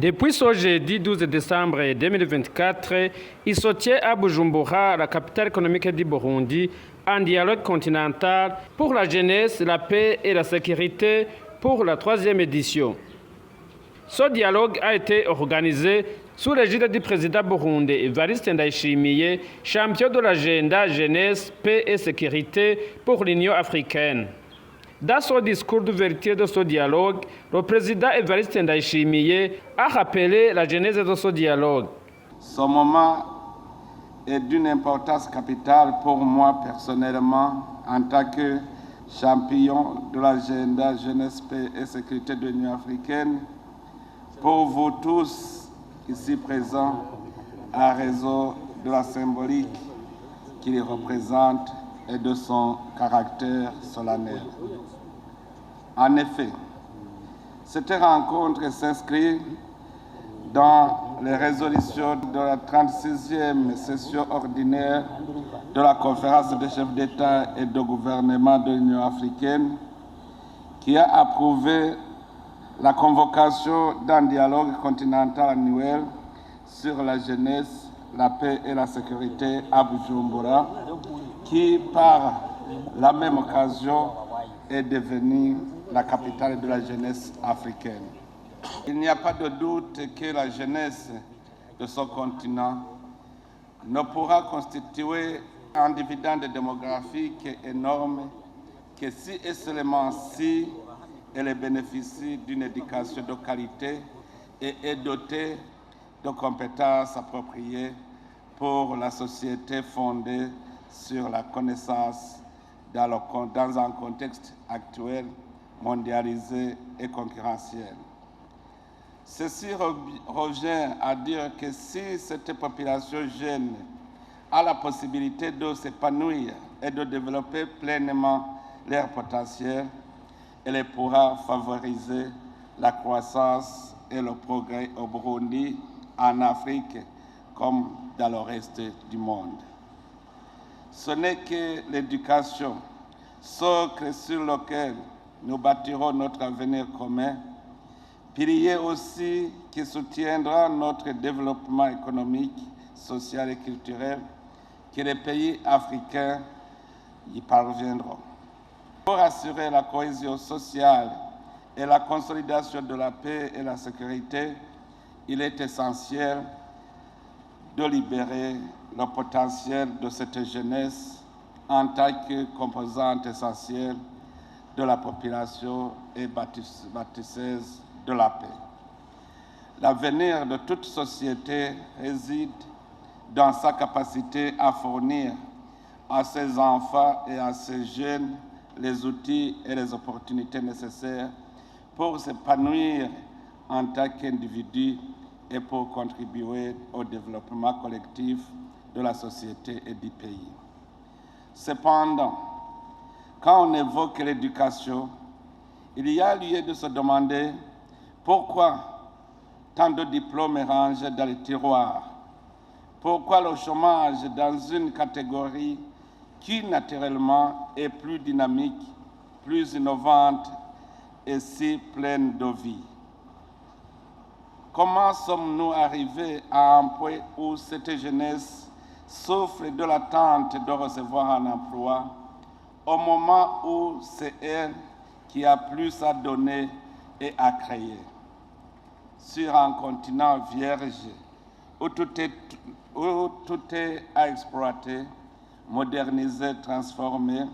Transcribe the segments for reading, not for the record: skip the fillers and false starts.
Depuis ce jeudi 12 décembre 2024, il se tient à Bujumbura, la capitale économique du Burundi, un dialogue continental pour la jeunesse, la paix et la sécurité pour la 3e édition. Ce dialogue a été organisé sous l'égide du président burundais Evariste Ndayishimiye, champion de l'agenda jeunesse, paix et sécurité pour l'Union africaine. Dans son discours d'ouverture de ce dialogue, le président Evariste Ndayishimiye a rappelé la genèse de ce dialogue. Ce moment est d'une importance capitale pour moi personnellement en tant que champion de l'agenda jeunesse, paix et sécurité de l'Union africaine, pour vous tous ici présents à raison de la symbolique qu'il représente et de son caractère solennel. En effet, cette rencontre s'inscrit dans les résolutions de la 36e session ordinaire de la conférence des chefs d'État et de gouvernement de l'Union africaine qui a approuvé la convocation d'un dialogue continental annuel sur la jeunesse, la paix et la sécurité à Bujumbura, qui, par la même occasion, est devenue la capitale de la jeunesse africaine. Il n'y a pas de doute que la jeunesse de ce continent ne pourra constituer un dividende démographique énorme que si et seulement si elle bénéficie d'une éducation de qualité et est dotée de compétences appropriées pour la société fondée sur la connaissance dans un contexte actuel, mondialisé et concurrentiel. Ceci revient à dire que si cette population jeune a la possibilité de s'épanouir et de développer pleinement leur potentiel, elle pourra favoriser la croissance et le progrès au Burundi, en Afrique comme dans le reste du monde. Ce n'est que l'éducation, socle sur lequel nous bâtirons notre avenir commun, pilier aussi qui soutiendra notre développement économique, social et culturel, que les pays africains y parviendront. Pour assurer la cohésion sociale et la consolidation de la paix et la sécurité, il est essentiel de libérer le potentiel de cette jeunesse en tant que composante essentielle de la population et bâtisseuse de la paix. L'avenir de toute société réside dans sa capacité à fournir à ses enfants et à ses jeunes les outils et les opportunités nécessaires pour s'épanouir en tant qu'individu et pour contribuer au développement collectif de la société et du pays. Cependant, quand on évoque l'éducation, il y a lieu de se demander pourquoi tant de diplômes rangés dans les tiroirs, pourquoi le chômage dans une catégorie qui naturellement est plus dynamique, plus innovante et si pleine de vie. Comment sommes-nous arrivés à un point où cette jeunesse souffre de l'attente de recevoir un emploi au moment où c'est elle qui a plus à donner et à créer? Sur un continent vierge où tout est à exploiter, moderniser, transformer,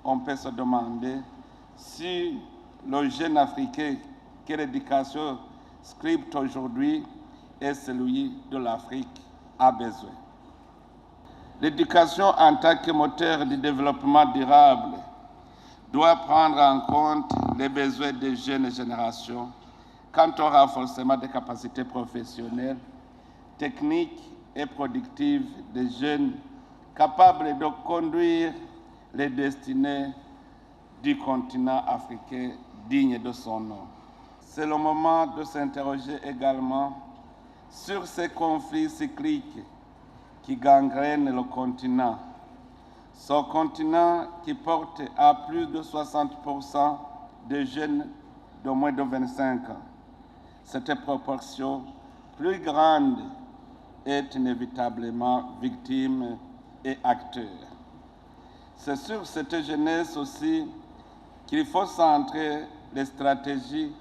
on peut se demander si le jeune africain que l'éducation scripte aujourd'hui est celui de l'Afrique a besoin. L'éducation en tant que moteur du développement durable doit prendre en compte les besoins des jeunes générations quant au renforcement des capacités professionnelles, techniques et productives des jeunes capables de conduire les destinées du continent africain digne de son nom. C'est le moment de s'interroger également sur ces conflits cycliques qui gangrènent le continent. Ce continent qui porte à plus de 60% de jeunes de moins de 25 ans. cette proportion plus grande est inévitablement victime et acteur. C'est sur cette jeunesse aussi qu'il faut centrer les stratégies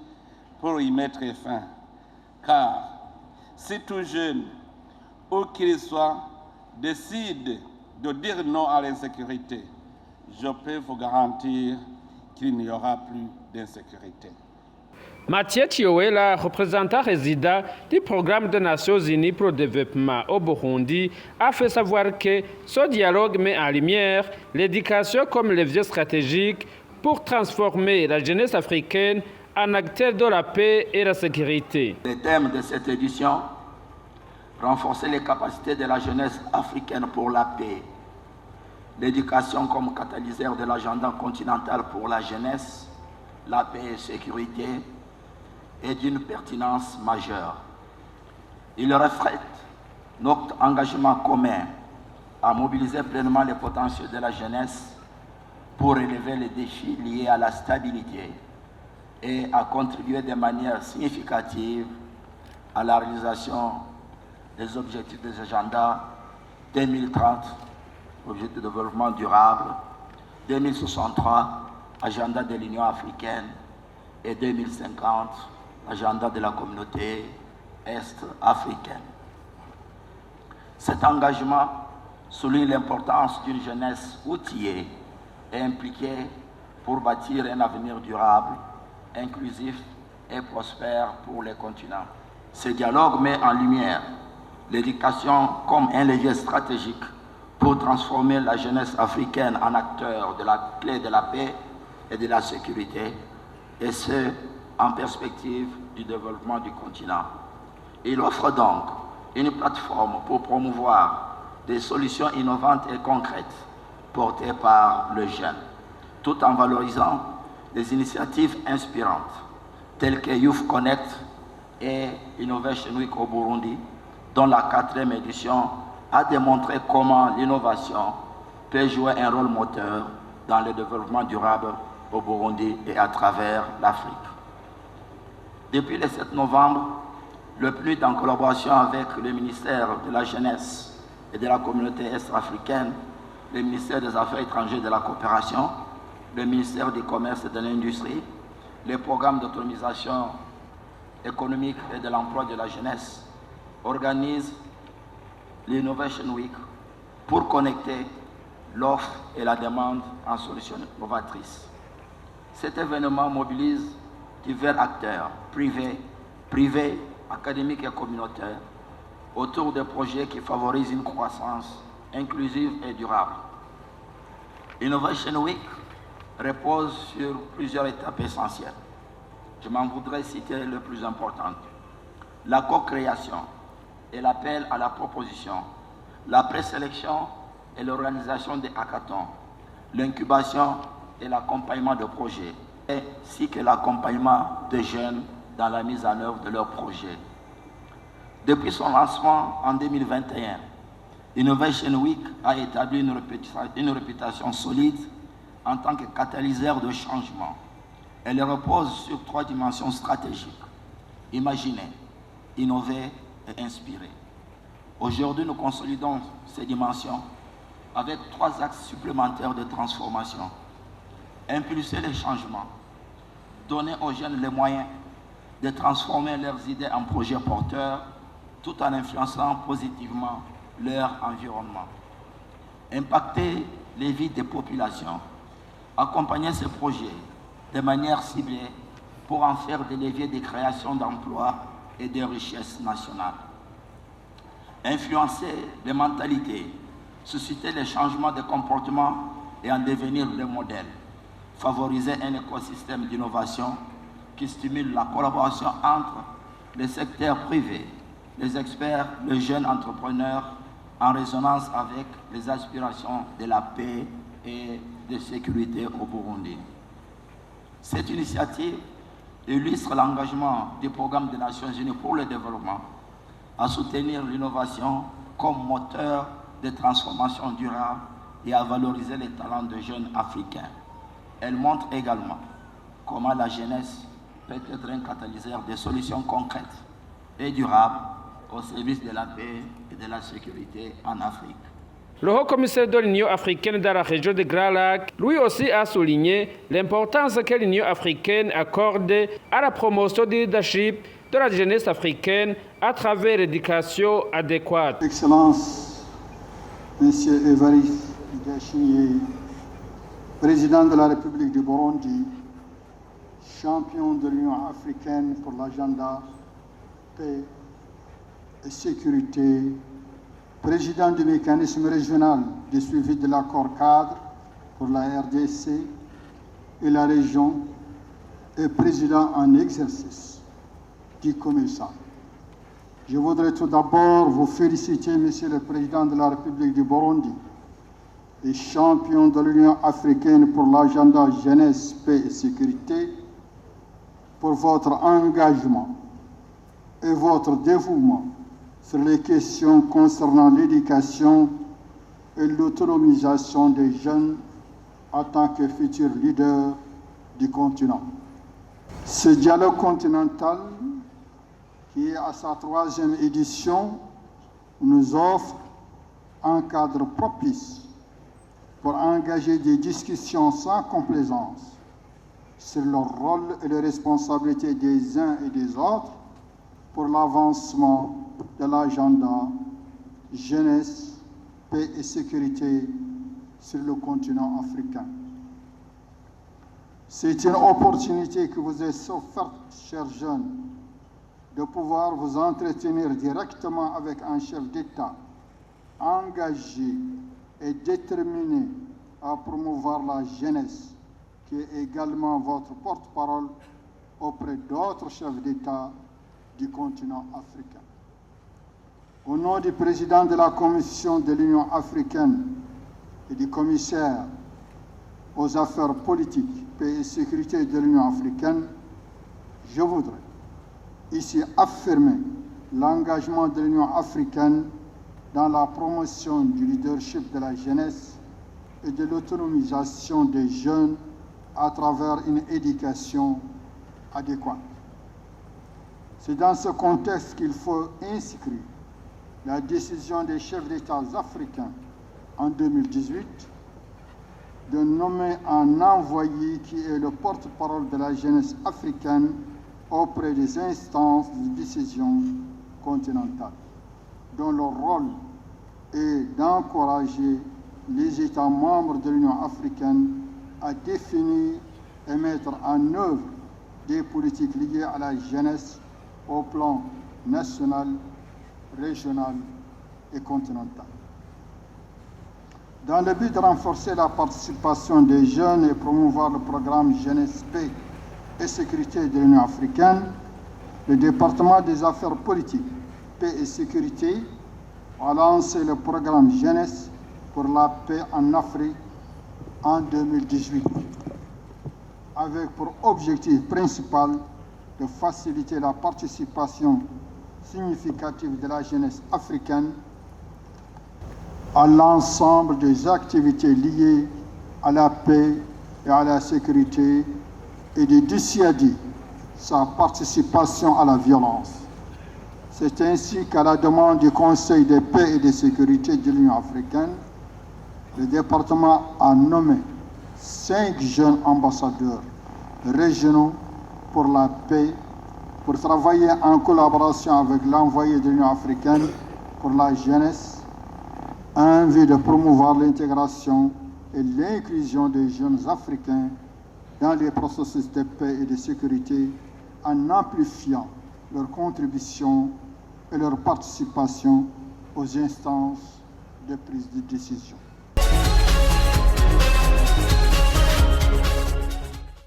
pour y mettre fin. Car si tout jeune, où qu'il soit, décide de dire non à l'insécurité, je peux vous garantir qu'il n'y aura plus d'insécurité. Mathieu Chiowela, représentant résident du programme des Nations Unies pour le développement au Burundi, a fait savoir que ce dialogue met en lumière l'éducation comme levier stratégique pour transformer la jeunesse africaine en acteur de la paix et la sécurité. Le thème de cette édition, renforcer les capacités de la jeunesse africaine pour la paix. L'éducation comme catalyseur de l'agenda continental pour la jeunesse, la paix et la sécurité est d'une pertinence majeure. Il reflète notre engagement commun à mobiliser pleinement les potentiels de la jeunesse pour relever les défis liés à la stabilité et à contribuer de manière significative à la réalisation des objectifs des agendas 2030, objectifs de développement durable, 2063, agenda de l'Union africaine et 2050, agenda de la communauté est-africaine. Cet engagement souligne l'importance d'une jeunesse outillée et impliquée pour bâtir un avenir durable, inclusif et prospère pour les continents. Ce dialogue met en lumière l'éducation comme un levier stratégique pour transformer la jeunesse africaine en acteur de la clé de la paix et de la sécurité, et ce, en perspective du développement du continent. Il offre donc une plateforme pour promouvoir des solutions innovantes et concrètes portées par le jeune, tout en valorisant des initiatives inspirantes telles que Youth Connect et Innovation Week au Burundi, dont la 4e édition a démontré comment l'innovation peut jouer un rôle moteur dans le développement durable au Burundi et à travers l'Afrique. Depuis le 7 novembre, le PNUD, en collaboration avec le ministère de la Jeunesse et de la communauté est-africaine, le ministère des Affaires étrangères et de la coopération, le ministère du Commerce et de l'Industrie, les programmes d'autonomisation économique et de l'emploi de la jeunesse, organise l'Innovation Week pour connecter l'offre et la demande en solutions novatrices. Cet événement mobilise divers acteurs, privés, académiques et communautaires, autour de projets qui favorisent une croissance inclusive et durable. Innovation Week repose sur plusieurs étapes essentielles. Je m'en voudrais citer les plus importantes. La co-création et l'appel à la proposition, la présélection et l'organisation des hackathons, l'incubation et l'accompagnement de projets, ainsi que l'accompagnement des jeunes dans la mise en œuvre de leurs projets. Depuis son lancement en 2021, Innovation Week a établi une réputation solide en tant que catalyseur de changement. Elle repose sur 3 dimensions stratégiques: imaginer, innover et inspirer. Aujourd'hui, nous consolidons ces dimensions avec 3 axes supplémentaires de transformation. Impulser les changements, donner aux jeunes les moyens de transformer leurs idées en projets porteurs tout en influençant positivement leur environnement. Impacter les vies des populations, accompagner ces projets de manière ciblée pour en faire des leviers de création d'emplois et de richesses nationales. Influencer les mentalités, susciter les changements de comportement et en devenir le modèle. Favoriser un écosystème d'innovation qui stimule la collaboration entre les secteurs privés, les experts, les jeunes entrepreneurs, en résonance avec les aspirations de la paix et de sécurité au Burundi. Cette initiative illustre l'engagement du Programme des Nations Unies pour le développement à soutenir l'innovation comme moteur de transformation durable et à valoriser les talents de jeunes africains. Elle montre également comment la jeunesse peut être un catalyseur de solutions concrètes et durables au service de la paix et de la sécurité en Afrique. Le haut-commissaire de l'Union africaine dans la région de Grand Lac, lui aussi a souligné l'importance que l'Union africaine accorde à la promotion du leadership de la jeunesse africaine à travers l'éducation adéquate. Excellence, Monsieur Évariste Ndayishimiye, président de la République du Burundi, champion de l'Union africaine pour l'agenda paix et sécurité, président du mécanisme régional de suivi de l'accord cadre pour la RDC et la région et président en exercice du COMESA. Je voudrais tout d'abord vous féliciter, Monsieur le Président de la République du Burundi et champion de l'Union africaine pour l'agenda jeunesse, paix et sécurité, pour votre engagement et votre dévouement sur les questions concernant l'éducation et l'autonomisation des jeunes en tant que futurs leaders du continent. Ce dialogue continental, qui est à sa 3e édition, nous offre un cadre propice pour engager des discussions sans complaisance sur le rôle et les responsabilités des uns et des autres pour l'avancement de l'agenda jeunesse, paix et sécurité sur le continent africain. C'est une opportunité que vous est offerte, chers jeunes, de pouvoir vous entretenir directement avec un chef d'État engagé et déterminé à promouvoir la jeunesse, qui est également votre porte-parole auprès d'autres chefs d'État du continent africain. Au nom du président de la Commission de l'Union africaine et du commissaire aux affaires politiques, paix et sécurité de l'Union africaine, je voudrais ici affirmer l'engagement de l'Union africaine dans la promotion du leadership de la jeunesse et de l'autonomisation des jeunes à travers une éducation adéquate. C'est dans ce contexte qu'il faut inscrire la décision des chefs d'État africains en 2018 de nommer un envoyé qui est le porte-parole de la jeunesse africaine auprès des instances de décision continentale, dont le rôle est d'encourager les États membres de l'Union africaine à définir et mettre en œuvre des politiques liées à la jeunesse au plan national, régional et continental. Dans le but de renforcer la participation des jeunes et promouvoir le programme Jeunesse, Paix et Sécurité de l'Union africaine, le département des affaires politiques, paix et sécurité a lancé le programme Jeunesse pour la paix en Afrique en 2018, avec pour objectif principal de faciliter la participation significative de la jeunesse africaine à l'ensemble des activités liées à la paix et à la sécurité et de dissuader sa participation à la violence. C'est ainsi qu'à la demande du Conseil de paix et de sécurité de l'Union africaine, le département a nommé 5 jeunes ambassadeurs régionaux pour la paix, pour travailler en collaboration avec l'envoyé de l'Union africaine pour la jeunesse, en vue de promouvoir l'intégration et l'inclusion des jeunes africains dans les processus de paix et de sécurité, en amplifiant leur contribution et leur participation aux instances de prise de décision.